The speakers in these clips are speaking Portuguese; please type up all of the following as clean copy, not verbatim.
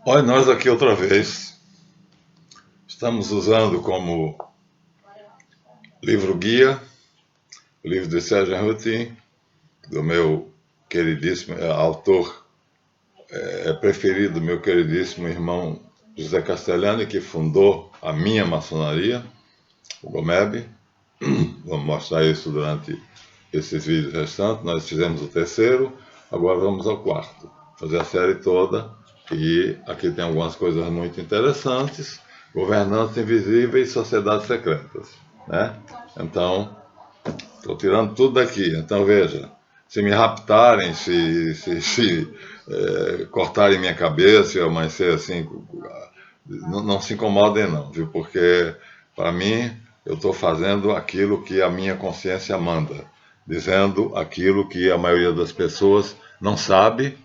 Olha, nós aqui outra vez estamos usando como livro-guia o livro de Sérgio Arruti, do meu queridíssimo autor preferido, meu queridíssimo irmão José Castellani, que fundou a minha maçonaria, o GOMEB. Vamos mostrar isso durante esses vídeos restantes. Nós fizemos o terceiro, agora vamos ao quarto, fazer a série toda. E aqui tem algumas coisas muito interessantes: governantes invisíveis e sociedades secretas, né? Então, estou tirando tudo daqui. Então, veja, se me raptarem, se cortarem minha cabeça e eu amanhecer assim, não se incomodem não, viu? Porque, para mim, eu estou fazendo aquilo que a minha consciência manda, dizendo aquilo que a maioria das pessoas não sabe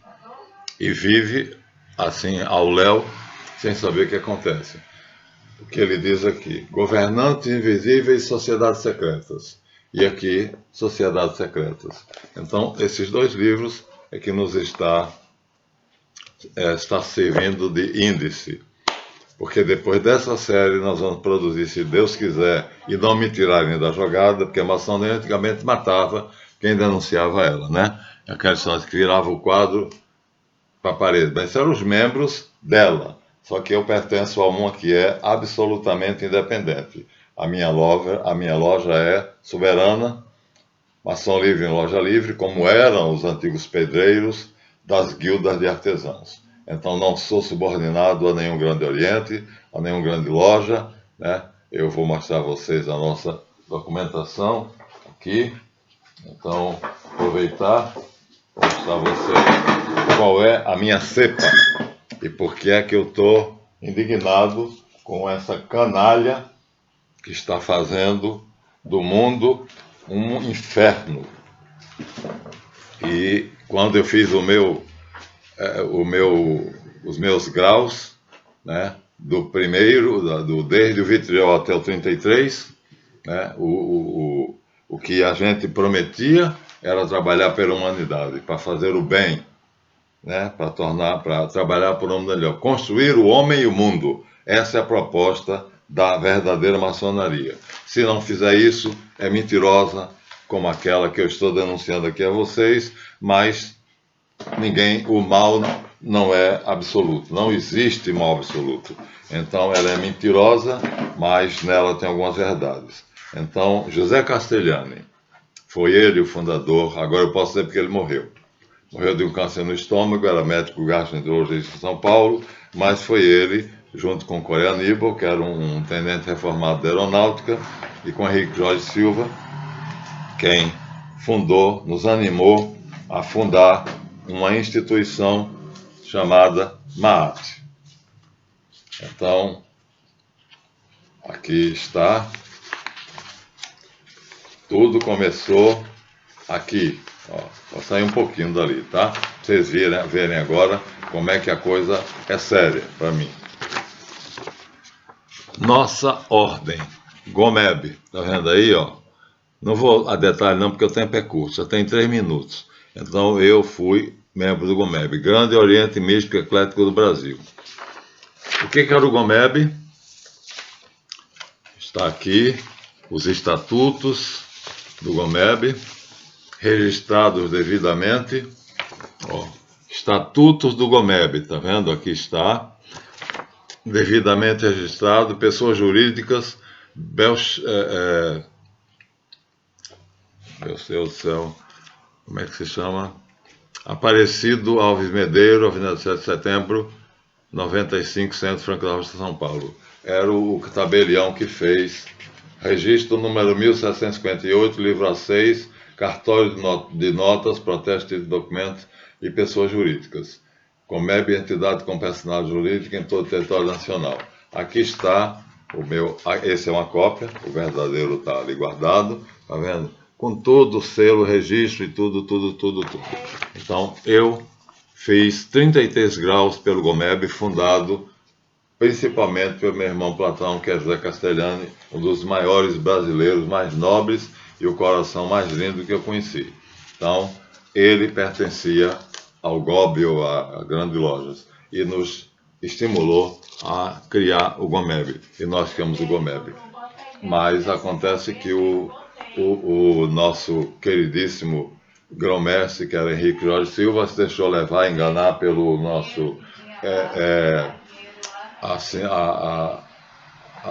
e vive assim ao léu, sem saber o que acontece. O que ele diz aqui: governantes invisíveis e sociedades secretas. E aqui, sociedades secretas. Então, esses dois livros é que nos está servindo de índice. Porque depois dessa série nós vamos produzir, se Deus quiser, e não me tirarem da jogada, porque a maçonaria antigamente matava quem denunciava ela, né? Aquela história que virava o quadro para a parede. Mas eram os membros dela. Só que eu pertenço a uma que é absolutamente independente. A minha loja é soberana, maçom livre em loja livre, como eram os antigos pedreiros das guildas de artesãos. Então não sou subordinado a nenhum grande oriente, a nenhum grande loja, né? Eu vou mostrar a vocês a nossa documentação aqui. Então, aproveitar para mostrar a vocês qual é a minha cepa e por que é que eu estou indignado com essa canalha que está fazendo do mundo um inferno. E quando eu fiz os meus graus, né, do primeiro, desde o vitriol até o 33, né, o que a gente prometia era trabalhar pela humanidade, para fazer o bem, né, para trabalhar por um mundo melhor, construir o homem e o mundo. Essa é a proposta da verdadeira maçonaria. Se não fizer isso, é mentirosa, como aquela que eu estou denunciando aqui a vocês, mas o mal não é absoluto, não existe mal absoluto. Então ela é mentirosa, mas nela tem algumas verdades. Então, José Castellani, foi ele o fundador, agora eu posso dizer porque ele morreu. Morreu de um câncer no estômago, era médico gastroenterologista em São Paulo, mas foi ele, junto com Coreia Aníbal, que era um tenente reformado da aeronáutica, e com Henrique Jorge Silva, quem fundou, nos animou a fundar uma instituição chamada MAAT. Então, aqui está. Tudo começou aqui. Ó, vou sair um pouquinho dali, tá? Pra vocês verem agora como é que a coisa é séria para mim. Nossa Ordem, GOMEB, tá vendo aí, ó? Não vou a detalhe não, porque o tempo é curto, só tem 3 minutos. Então eu fui membro do GOMEB, Grande Oriente Místico Eclético do Brasil. O que era o GOMEB? Está aqui os estatutos do GOMEB, registrados devidamente. Ó, estatutos do GOMEB, tá vendo? Aqui está, devidamente registrado, pessoas jurídicas, meu Deus do céu, como é que se chama? Aparecido Alves Medeiro, Avenida 7 de Setembro, 95, Centro Franco da Rocha, São Paulo. Era o tabelião que fez. Registro número 1758, livro A6, cartório de notas, protesto de documentos e pessoas jurídicas. GOMEB, entidade com personalidade jurídica em todo o território nacional. Aqui está o meu, esse é uma cópia, o verdadeiro está ali guardado, tá vendo? Com todo o selo, registro e tudo. Então, eu fiz 33 graus pelo GOMEB, fundado principalmente pelo meu irmão Platão, que é José Castellani, um dos maiores brasileiros, mais nobres e o coração mais lindo que eu conheci. Então, ele pertencia ao GOB, ou a grandes lojas, e nos estimulou a criar o GOMEB, e nós criamos o GOMEB. Mas acontece que o nosso queridíssimo grão-mestre, que era Henrique Jorge Silva, se deixou levar, enganar pelo nosso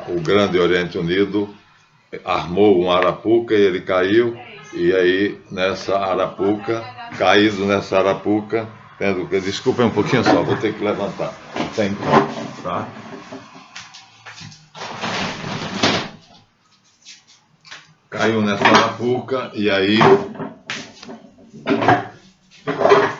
o Grande Oriente Unido, armou um arapuca e ele caiu, e aí caído nessa arapuca, desculpem um pouquinho só, vou ter que levantar, tem como, tá? Caiu nessa arapuca e aí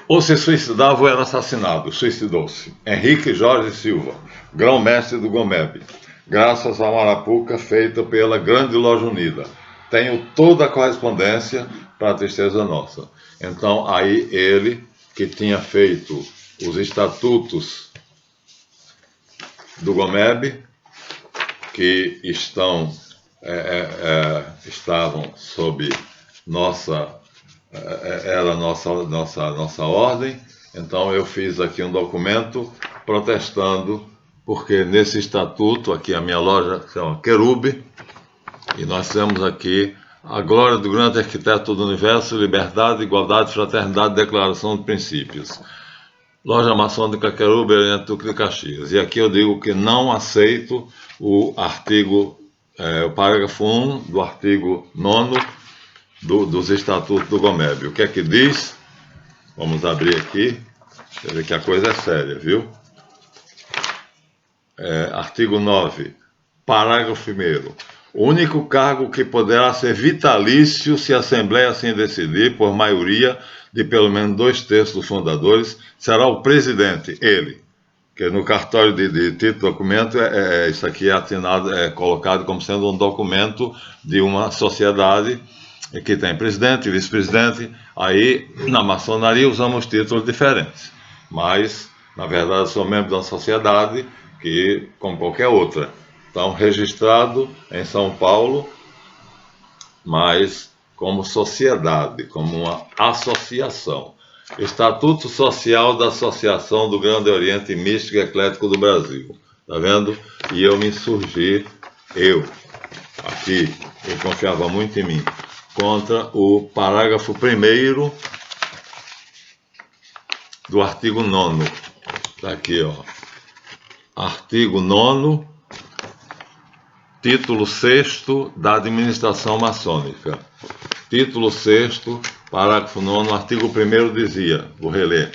ou se suicidava ou era assassinado. Suicidou-se. Henrique Jorge Silva, grão-mestre do GOMEB, graças a uma arapuca feita pela Grande Loja Unida. Tenho toda a correspondência para a tristeza nossa. Então, aí ele, que tinha feito os estatutos do GOMEB, que estavam sob era nossa ordem. Então eu fiz aqui um documento protestando, porque nesse estatuto, aqui a minha loja chama Querube, e nós temos aqui a glória do grande arquiteto do universo, liberdade, igualdade, fraternidade, declaração de princípios. Loja maçônica Querube, Oriente Duque de Caxias. E aqui eu digo que não aceito o artigo, o parágrafo 1 do artigo 9º dos estatutos do GOMEB. O que é que diz? Vamos abrir aqui, você vê que a coisa é séria, viu? Artigo 9, parágrafo 1º. O único cargo que poderá ser vitalício, se a Assembleia assim decidir, por maioria de pelo menos 2/3 dos fundadores, será o presidente, ele. Que no cartório de título documento, isso aqui é assinado, colocado como sendo um documento de uma sociedade que tem presidente e vice-presidente. Aí, na maçonaria, usamos títulos diferentes. Mas, na verdade, eu sou membro de uma sociedade que, como qualquer outra. Então, registrado em São Paulo, mas como sociedade, como uma associação. Estatuto Social da Associação do Grande Oriente Místico e Eclético do Brasil. Tá vendo? E eu me insurgi, eu confiava muito em mim, contra o parágrafo 1º do artigo 9º. Está aqui, ó. Artigo 9º, título 6º da administração maçônica. Título 6º, parágrafo 9º, artigo 1º dizia, vou reler.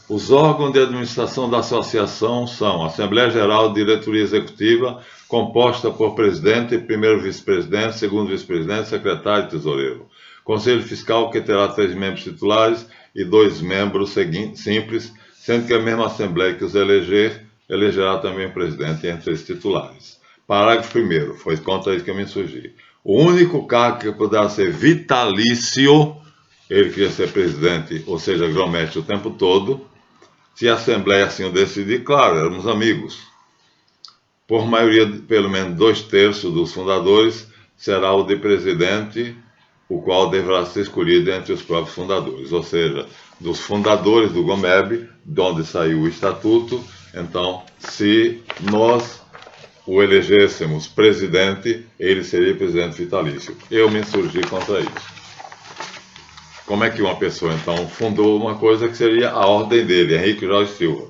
Os órgãos de administração da associação são Assembleia Geral, Diretoria Executiva, composta por presidente, primeiro vice-presidente, segundo vice-presidente, secretário e tesoureiro. Conselho Fiscal, que terá 3 membros titulares e 2 membros simples, sendo que a mesma Assembleia que os elegerá também o presidente entre os titulares. Parágrafo 1º, foi contra isso que eu me insurgi. O único cargo que poderá ser vitalício, ele queria ser presidente, ou seja, grão-mestre o tempo todo, se a Assembleia assim o decidir, claro, éramos amigos. Por maioria, pelo menos 2/3 dos fundadores, será o de presidente, o qual deverá ser escolhido entre os próprios fundadores, ou seja, dos fundadores do GOMEB, de onde saiu o estatuto. Então, se nós o elegêssemos presidente, ele seria presidente vitalício. Eu me insurgi contra isso. Como é que uma pessoa, então, fundou uma coisa que seria a ordem dele, Henrique Jorge Silva?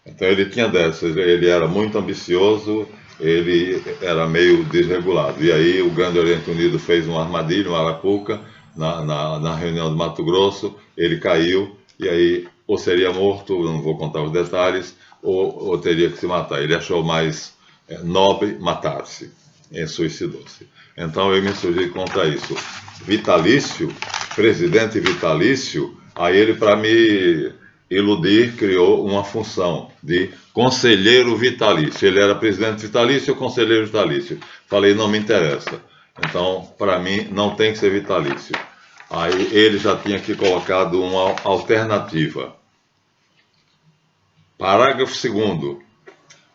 Então ele tinha dessas, ele era muito ambicioso, ele era meio desregulado. E aí o Grande Oriente Unido fez uma armadilha, uma arapuca, na reunião de Mato Grosso, ele caiu, e aí ou seria morto, não vou contar os detalhes, ou teria que se matar. Ele achou mais nobre matar-se, e suicidou-se. Então eu me insurgi contra isso. Vitalício, presidente vitalício, aí ele, para me iludir, criou uma função de conselheiro vitalício. Ele era presidente vitalício ou conselheiro vitalício? Falei, não me interessa. Então, para mim, não tem que ser vitalício. Aí ele já tinha aqui colocado uma alternativa. Parágrafo 2º.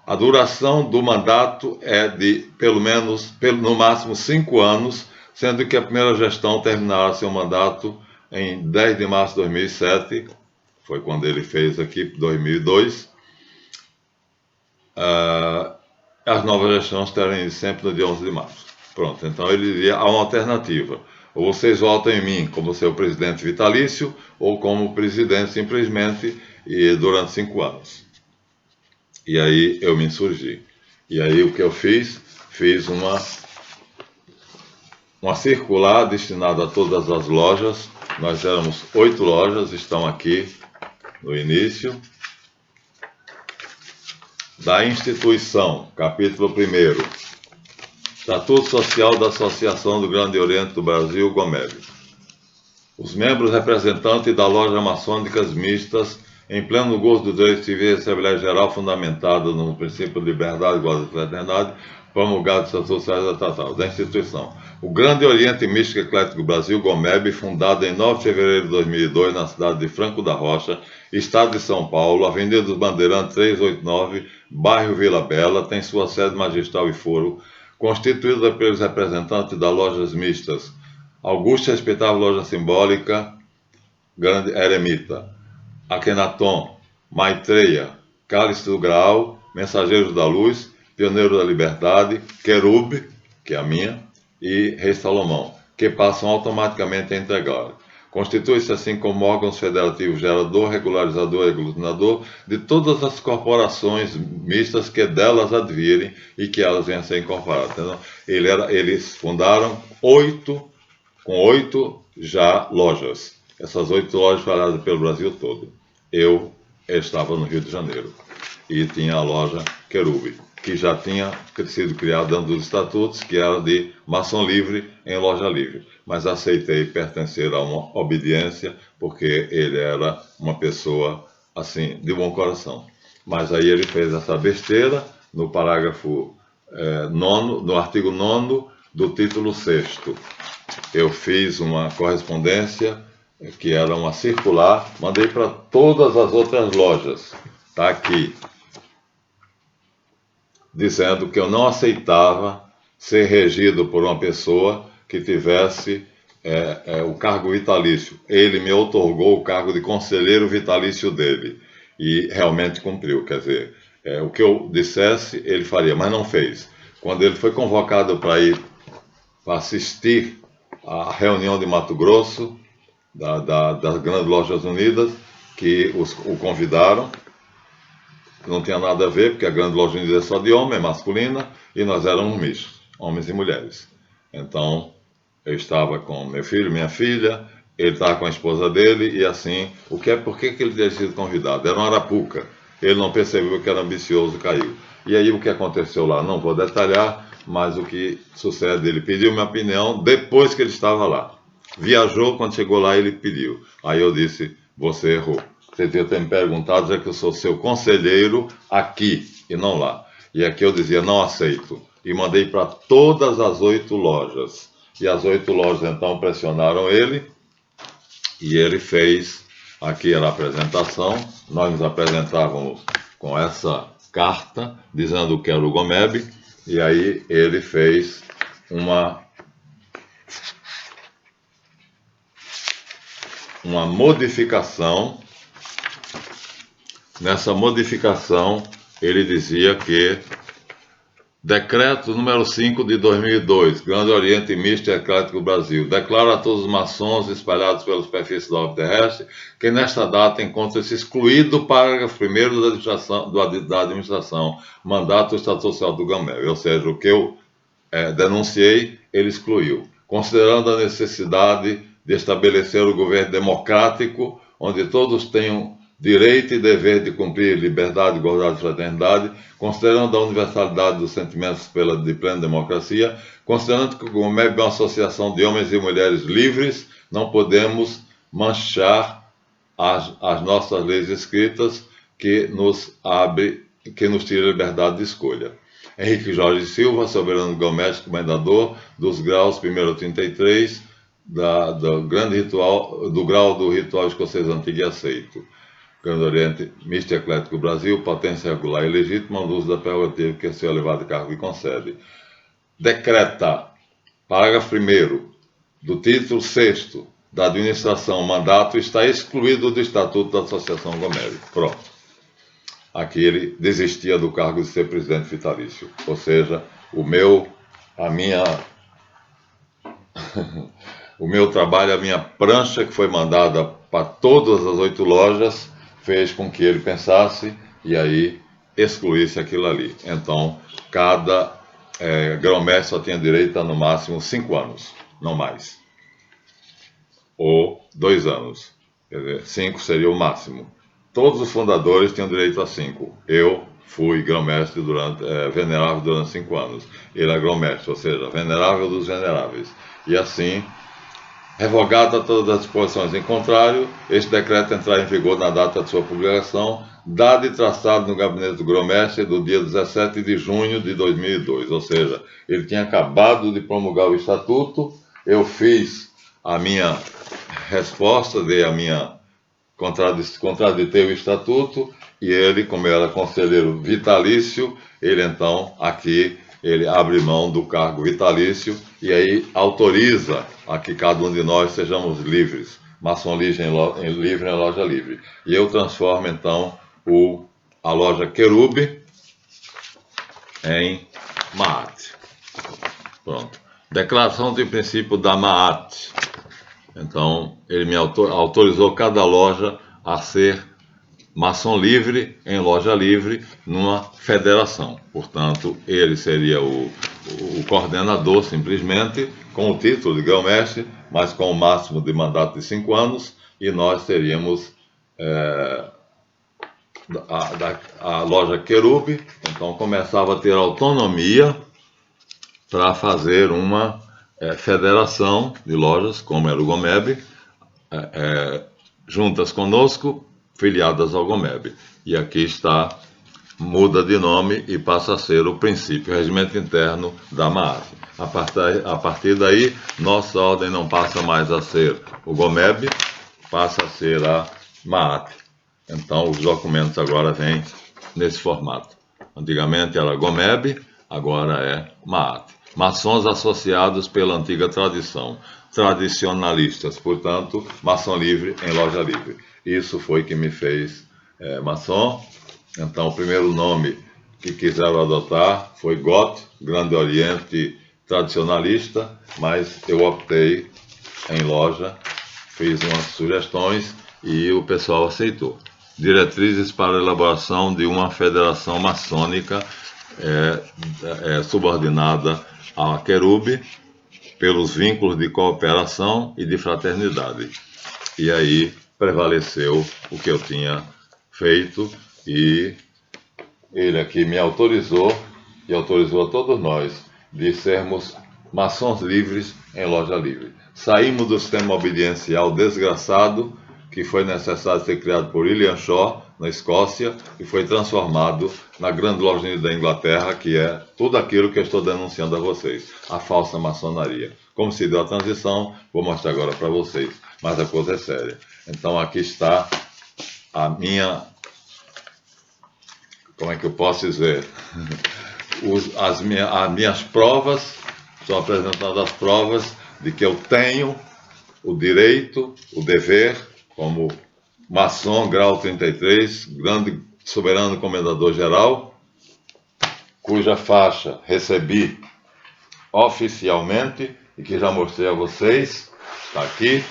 A duração do mandato é de, pelo menos, no máximo 5 anos, sendo que a primeira gestão terminará seu mandato em 10 de março de 2007, foi quando ele fez aqui, 2002, as novas eleições terem sempre no dia 11 de março. Pronto, então ele dizia, há uma alternativa. Ou vocês votam em mim como seu presidente vitalício, ou como presidente simplesmente e durante 5 anos. E aí eu me insurgi. E aí o que eu fiz? Fiz uma circular destinada a todas as lojas. Nós éramos 8 lojas, estão aqui no início. Da instituição, capítulo 1º, Estatuto Social da Associação do Grande Oriente do Brasil, GOMEB. Os membros representantes da loja maçônicas mistas, em pleno gozo do direito civil e Assembleia Geral fundamentada no princípio de liberdade, igualdade e fraternidade, promulgado Estatuto Social da instituição. O Grande Oriente Místico Eclético Brasil, GOMEB, fundado em 9 de fevereiro de 2002 na cidade de Franco da Rocha, Estado de São Paulo, Avenida dos Bandeirantes 389, bairro Vila Bela, tem sua sede magistral e foro, constituída pelos representantes das lojas mistas Augusta Respeitável Loja Simbólica, Grande Eremita, Akhenaton, Maitreya, Cálice do Graal, Mensageiros da Luz, Pioneiro da Liberdade, Querub, que é a minha, e Rei Salomão, que passam automaticamente a integrar. Constitui-se assim como órgãos federativos gerador, regularizador e aglutinador de todas as corporações mistas que delas advirem e que elas venham a ser incorporadas. Então, eles fundaram 8 já lojas. Essas 8 lojas espalhadas pelo Brasil todo. Eu estava no Rio de Janeiro e tinha a loja Querube, que já tinha sido criada dentro dos estatutos, que era de maçom livre em loja livre. Mas aceitei pertencer a uma obediência, porque ele era uma pessoa, assim, de bom coração. Mas aí ele fez essa besteira no parágrafo 9º, no artigo 9º do título 6º. Eu fiz uma correspondência, que era uma circular, mandei para todas as outras lojas. Está aqui. Dizendo que eu não aceitava ser regido por uma pessoa que tivesse o cargo vitalício. Ele me outorgou o cargo de conselheiro vitalício dele e realmente cumpriu. Quer dizer, o que eu dissesse, ele faria, mas não fez. Quando ele foi convocado para ir para assistir à reunião de Mato Grosso, das Grandes Lojas Unidas, que o convidaram, não tinha nada a ver, porque a Grande Loja Unida é só de homem, é masculina, e nós éramos mistos, homens e mulheres. Então, eu estava com meu filho, minha filha, ele estava com a esposa dele, e assim, por que ele tinha sido convidado? Era uma arapuca, ele não percebeu que era ambicioso, caiu. E aí o que aconteceu lá? Não vou detalhar, mas o que sucede, ele pediu minha opinião depois que ele estava lá. Viajou, quando chegou lá ele pediu. Aí eu disse, você errou. Você devia ter me perguntado, já que eu sou seu conselheiro aqui e não lá. E aqui eu dizia, não aceito. E mandei para todas as 8 lojas. E as 8 lojas então pressionaram ele. E ele fez, aqui era a apresentação, nós nos apresentávamos com essa carta, dizendo que era o GOMEB. E aí ele fez uma modificação. Nessa modificação, ele dizia que Decreto número 5 de 2002, Grande Oriente Místico Eclético Brasil, declara a todos os maçons espalhados pelos perfis do orbe terrestre que nesta data encontra-se excluído o parágrafo 1º da administração, mandato do Estatuto Social do GOMEB, ou seja, o que eu denunciei, ele excluiu, considerando a necessidade de estabelecer o governo democrático, onde todos tenham direito e dever de cumprir liberdade, igualdade e fraternidade, considerando a universalidade dos sentimentos de plena democracia, considerando que o GOMEB é uma associação de homens e mulheres livres, não podemos manchar as nossas leis escritas que nos tira a liberdade de escolha. Henrique Jorge Silva, soberano GOMEB, comendador dos graus 1º a 33, do grau do ritual escocês antigo e aceito. Grande Oriente Místico Eclético Brasil, potência regular e legítima, no uso da prerrogativa que seu elevado cargo lhe concede. Decreta, parágrafo 1º, do título 6º da administração, mandato está excluído do Estatuto da Associação GOMEB. Pronto. aqui ele desistia do cargo de ser presidente vitalício. Ou seja, o meu trabalho, a minha prancha que foi mandada para todas as 8 lojas, fez com que ele pensasse e aí excluísse aquilo ali. Então, cada grão-mestre só tinha direito a no máximo 5 anos, não mais. Ou 2 anos. Quer dizer, 5 seria o máximo. Todos os fundadores tinham direito a 5. Eu fui grão-mestre venerável durante 5 anos. Ele é grão-mestre, ou seja, venerável dos veneráveis. E assim, revogada todas as disposições em contrário, este decreto entrará em vigor na data de sua publicação, dado e traçado no gabinete do grão-mestre do dia 17 de junho de 2002. Ou seja, ele tinha acabado de promulgar o estatuto, eu fiz a minha resposta, dei a minha contraditei o estatuto, e ele, como era conselheiro vitalício, ele então aqui ele abre mão do cargo vitalício e aí autoriza a que cada um de nós sejamos livres. Maçonismo livre em loja livre. E eu transformo então a loja Querube em Maat. Pronto. Declaração de princípio da Maat. Então, ele me autorizou cada loja a ser maçom livre em loja livre numa federação. Portanto, ele seria o coordenador simplesmente, com o título de grão-mestre, mas com o máximo de mandato de 5 anos, e nós teríamos a loja Querube. Então começava a ter autonomia para fazer uma federação de lojas, como era o GOMEB, juntas conosco, filiadas ao GOMEB. E aqui está, muda de nome e passa a ser o princípio, o regimento interno da MAAT. A partir daí, nossa ordem não passa mais a ser o GOMEB, passa a ser a MAAT. Então, os documentos agora vêm nesse formato. Antigamente era GOMEB, agora é MAAT. Maçons associados pela antiga tradição, tradicionalistas, portanto, maçom livre em loja livre. Isso foi que me fez maçom. Então, o primeiro nome que quiseram adotar foi GOT, Grande Oriente Tradicionalista, mas eu optei em loja, fiz umas sugestões e o pessoal aceitou. Diretrizes para a elaboração de uma federação maçônica subordinada à Querube, pelos vínculos de cooperação e de fraternidade. E aí prevaleceu o que eu tinha feito, e ele aqui me autorizou, e autorizou a todos nós, de sermos maçons livres em loja livre. Saímos do sistema obediencial desgraçado, que foi necessário ser criado por William Shaw, na Escócia, e foi transformado na grande loja da Inglaterra, que é tudo aquilo que eu estou denunciando a vocês, a falsa maçonaria. Como se deu a transição, vou mostrar agora para vocês, mas a coisa é séria. Então aqui está a minha, como é que eu posso dizer, as minhas provas, estou apresentando as provas de que eu tenho o direito, o dever, como maçom grau 33, grande soberano comendador geral, cuja faixa recebi oficialmente e que já mostrei a vocês, está aqui,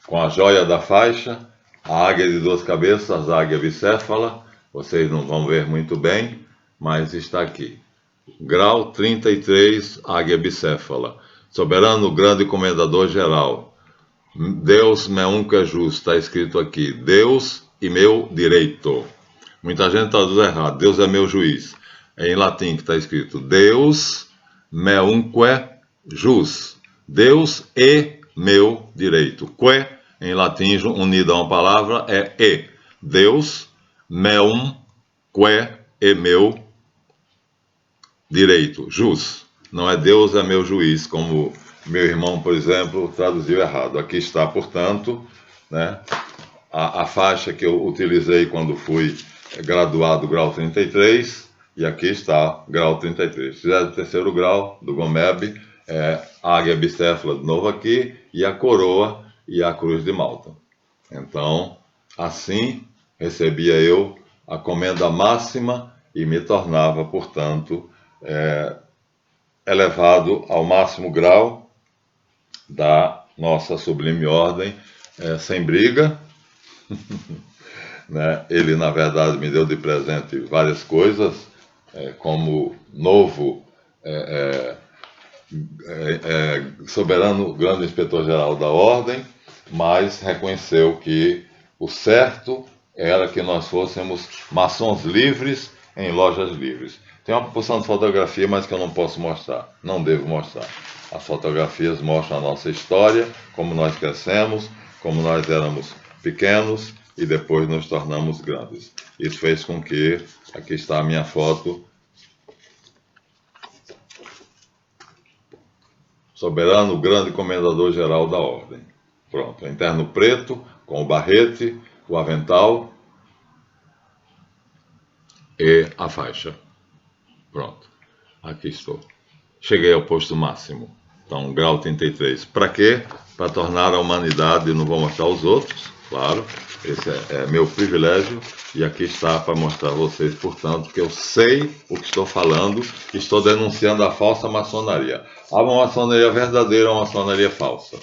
com a joia da faixa, a águia de 2 cabeças, a águia bicéfala, vocês não vão ver muito bem, mas está aqui. Grau 33, águia bicéfala, soberano grande comendador geral, Deus meunque é justo, está escrito aqui, Deus e meu direito. Muita gente traduz errado, Deus é meu juiz. É em latim que está escrito, Deus meunque jus, Deus e meu direito. Que, em latim, unido a uma palavra, é e. Deus meunque e meu direito, jus. Não é Deus é meu juiz, como meu irmão, por exemplo, traduziu errado. Aqui está, portanto, né, a faixa que eu utilizei quando fui graduado grau 33, e aqui está, grau 33. Se fizer o 3º grau do GOMEB, a águia bicéfala de novo aqui, e a coroa e a cruz de Malta. Então, Assim recebia eu a comenda máxima e me tornava, portanto, elevado ao máximo grau da nossa sublime ordem, sem briga, né? Ele, na verdade, me deu de presente várias coisas, como novo soberano grande inspetor-geral da ordem, mas reconheceu que o certo era que nós fôssemos maçons livres em lojas livres. Tem uma porção de fotografia, mas que eu não posso mostrar, não devo mostrar. As fotografias mostram a nossa história, como nós crescemos, como nós éramos pequenos e depois nos tornamos grandes. Isso fez com que, aqui está a minha foto, soberano grande comendador-geral da ordem. Pronto, interno preto, com o barrete, o avental e a faixa. Pronto, aqui estou. Cheguei ao posto máximo. Então, grau 33. Para quê? Para tornar a humanidade, não vou mostrar os outros, claro. Esse é meu privilégio. E aqui está para mostrar a vocês, portanto, que eu sei o que estou falando. Estou denunciando a falsa maçonaria. Há uma maçonaria verdadeira e uma maçonaria falsa.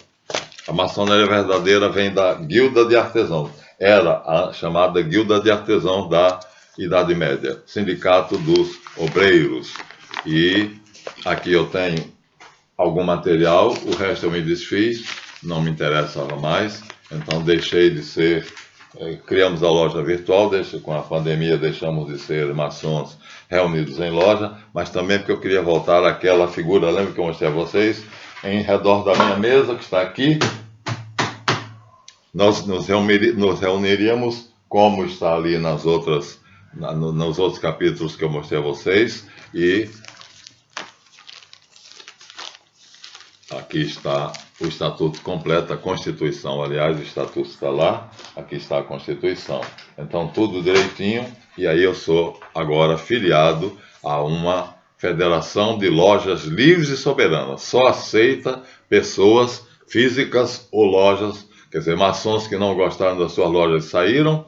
A maçonaria verdadeira vem da Guilda de Artesãos. Era a chamada Guilda de Artesãos da Idade Média, Sindicato dos Obreiros. E aqui eu tenho algum material, o resto eu me desfiz, não me interessava mais, então deixei de ser, criamos a loja virtual, com a pandemia deixamos de ser maçons reunidos em loja, mas também porque eu queria voltar àquela figura, lembra que eu mostrei a vocês? Em redor da minha mesa, que está aqui, nós nos reuniríamos, como está ali nos outros capítulos que eu mostrei a vocês, e aqui está o Estatuto completo, a Constituição, aliás, o Estatuto está lá, aqui está a Constituição. Então, tudo direitinho, e aí eu sou agora filiado a uma federação de lojas livres e soberanas. Só aceita pessoas físicas ou lojas, quer dizer, maçons que não gostaram das suas lojas e saíram,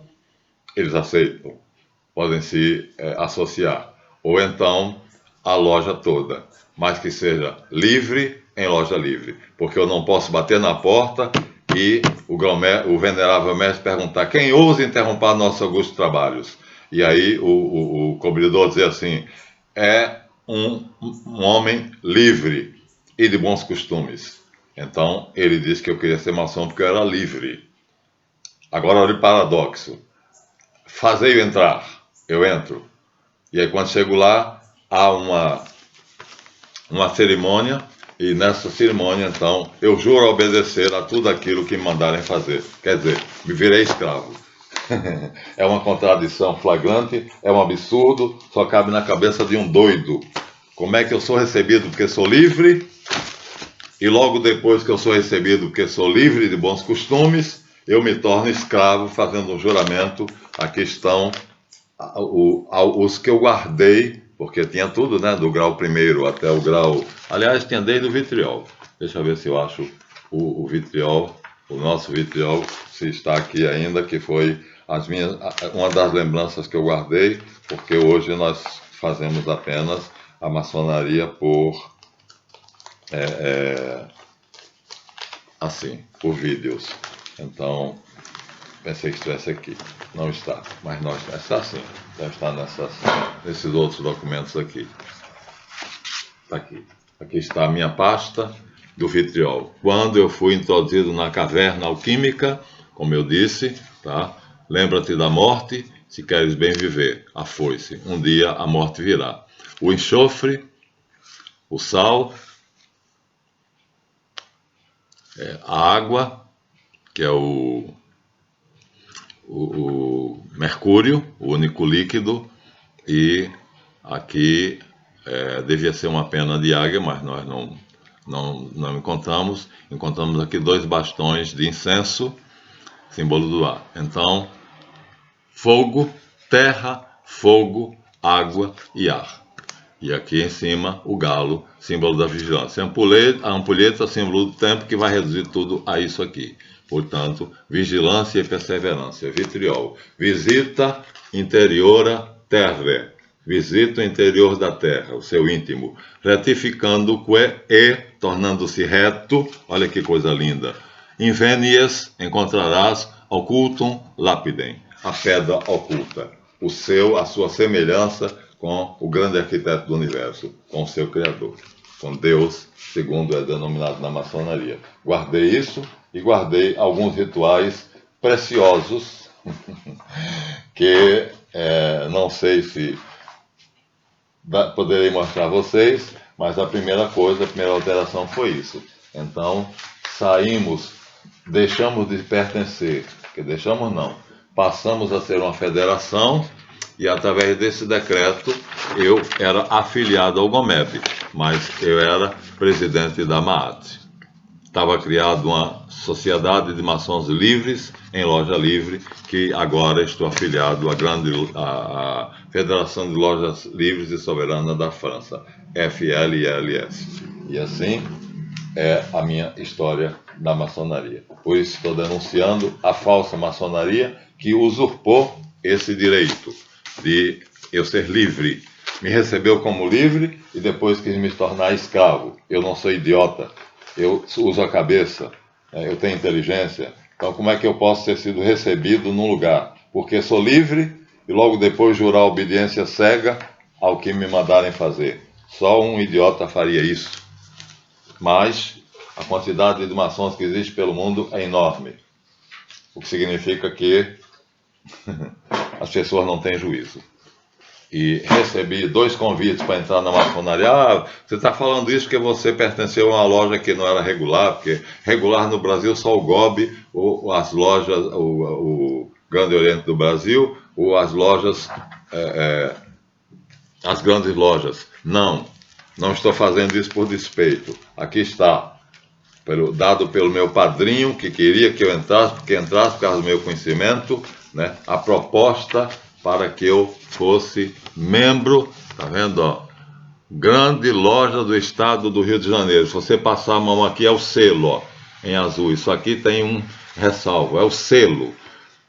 eles aceitam, podem se associar. Ou então, a loja toda, mas que seja livre em loja livre, porque eu não posso bater na porta e o venerável mestre perguntar: quem ousa interromper nossos augustos trabalhos? E aí o cobridor dizer assim: é um homem livre e de bons costumes. Então ele disse que eu queria ser maçom porque eu era livre. Agora olha o paradoxo: fazei-o entrar, eu entro, e aí quando chego lá há uma cerimônia, e nessa cerimônia, então, eu juro obedecer a tudo aquilo que me mandarem fazer. Quer dizer, me virei escravo. É uma contradição flagrante, é um absurdo, só cabe na cabeça de um doido. Como é que eu sou recebido porque sou livre, e logo depois que eu sou recebido porque sou livre de bons costumes, eu me torno escravo fazendo um juramento? Aqui estão os que eu guardei, porque tinha tudo, né, do grau primeiro até o grau... Aliás, tinha desde o vitriol. Deixa eu ver se eu acho o vitriol, o nosso vitriol, se está aqui ainda, que foi uma das lembranças que eu guardei, porque hoje nós fazemos apenas a maçonaria por por vídeos. Então, pensei que estivesse aqui. Não está, mas não está. Está assim. Deve estar nesses outros documentos aqui. Está aqui. Aqui está a minha pasta do vitriol. Quando eu fui introduzido na caverna alquímica, como eu disse, tá? Lembra-te da morte, se queres bem viver. A foice. Um dia a morte virá. O enxofre, o sal, a água, que é o mercúrio, o único líquido, e aqui devia ser uma pena de águia, mas nós não encontramos. Encontramos aqui 2 bastões de incenso, símbolo do ar. Então, fogo, terra, fogo, água e ar. E aqui em cima o galo, símbolo da vigilância. A ampulheta, símbolo do tempo, que vai reduzir tudo a isso aqui. Portanto, vigilância e perseverança. Vitriol. Visita interiora terre. Visita o interior da terra, o seu íntimo. Retificando-que e tornando-se reto. Olha que coisa linda. Invenies encontrarás occultum lapidem. A pedra oculta. A sua semelhança com o grande arquiteto do universo, com o seu Criador, com Deus, segundo é denominado na maçonaria. Guardei isso e guardei alguns rituais preciosos que não sei se poderei mostrar a vocês, mas a primeira alteração foi isso. Então, deixamos de pertencer, passamos a ser uma federação, e através desse decreto eu era afiliado ao GOMEB, mas eu era presidente da MAAT. Estava criada uma sociedade de maçons livres em loja livre, que agora estou afiliado à Federação de Lojas Livres e Soberana da França, FLLS. E assim é a minha história da maçonaria. Por isso estou denunciando a falsa maçonaria que usurpou esse direito de eu ser livre. Me recebeu como livre e depois quis me tornar escravo. Eu não sou idiota, eu uso a cabeça, eu tenho inteligência. Então como é que eu posso ter sido recebido num lugar? Porque sou livre e logo depois jurar obediência cega ao que me mandarem fazer. Só um idiota faria isso. Mas a quantidade de maçons que existe pelo mundo é enorme. O que significa que as pessoas não têm juízo. E recebi 2 convites para entrar na maçonaria. Você está falando isso porque você pertenceu a uma loja que não era regular, porque regular no Brasil só o GOB, ou as lojas, o Grande Oriente do Brasil, ou as lojas, as grandes lojas. Não estou fazendo isso por despeito. Aqui está, dado pelo meu padrinho, que queria que eu entrasse, porque entrasse por causa do meu conhecimento, né, a proposta para que eu fosse membro, tá vendo, ó? Grande loja do estado do Rio de Janeiro. Se você passar a mão aqui, é o selo, ó, em azul. Isso aqui tem um ressalvo, é o selo.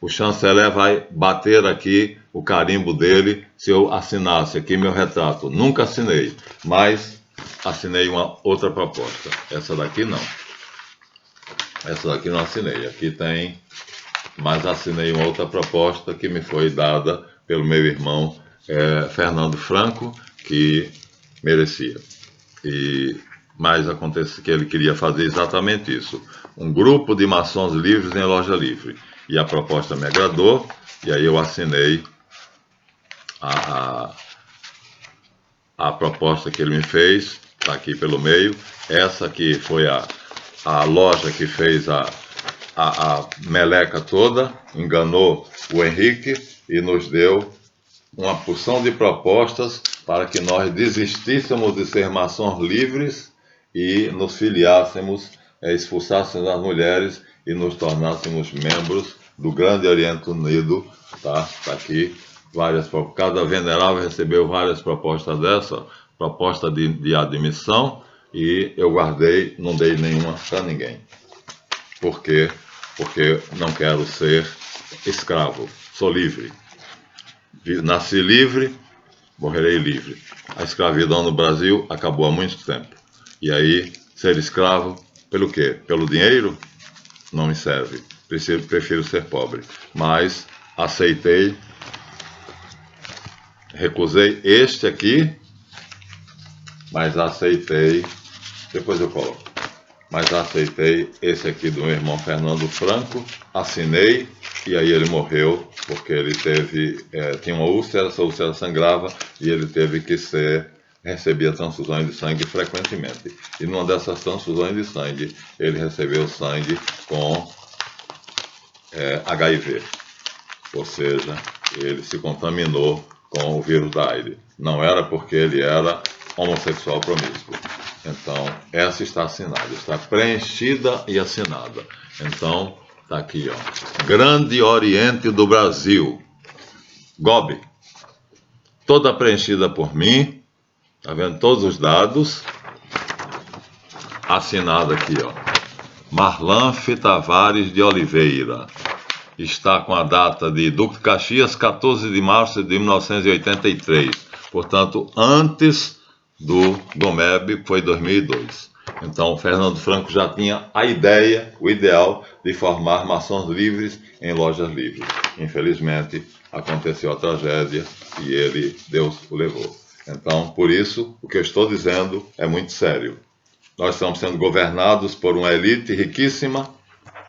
O chanceler vai bater aqui o carimbo dele se eu assinasse aqui meu retrato. Nunca assinei, mas assinei uma outra proposta. Essa daqui não. Essa daqui não assinei. Aqui tem, mas assinei uma outra proposta que me foi dada pelo meu irmão Fernando Franco, que merecia. Mas acontece que ele queria fazer exatamente isso. Um grupo de maçons livres em loja livre. E a proposta me agradou, e aí eu assinei a proposta que ele me fez, está aqui pelo meio. Essa aqui foi a loja que fez a meleca toda, enganou o Henrique e nos deu uma porção de propostas para que nós desistíssemos de ser maçons livres e nos filiássemos, expulsássemos as mulheres e nos tornássemos membros do Grande Oriente Unido. Tá aqui várias propostas. Cada venerável recebeu várias propostas dessa, proposta de admissão, e eu guardei, não dei nenhuma para ninguém. Por quê? Porque não quero ser escravo, sou livre. Nasci livre, morrerei livre. A escravidão no Brasil acabou há muito tempo. E aí, ser escravo, pelo quê? Pelo dinheiro? Não me serve. Prefiro ser pobre. Mas aceitei, recusei este aqui, mas aceitei, depois eu coloco. Mas aceitei esse aqui do meu irmão Fernando Franco, assinei, e aí ele morreu, porque ele tinha uma úlcera, essa úlcera sangrava, e ele teve que recebia transfusões de sangue frequentemente. E numa dessas transfusões de sangue, ele recebeu sangue com HIV. Ou seja, ele se contaminou com o vírus da AIDS. Não era porque ele era homossexual promíscuo. Então, essa está assinada, está preenchida e assinada. Então, está aqui, ó. Grande Oriente do Brasil. GOB. Toda preenchida por mim. Tá vendo todos os dados? Assinada aqui, ó. Marlanfe Tavares de Oliveira. Está com a data de Duque de Caxias, 14 de março de 1983. Portanto, antes do GOMEB, que foi 2002. Então, Fernando Franco já tinha a ideia, o ideal de formar maçons livres em lojas livres. Infelizmente, aconteceu a tragédia e Deus o levou. Então, por isso, o que eu estou dizendo é muito sério. Nós estamos sendo governados por uma elite riquíssima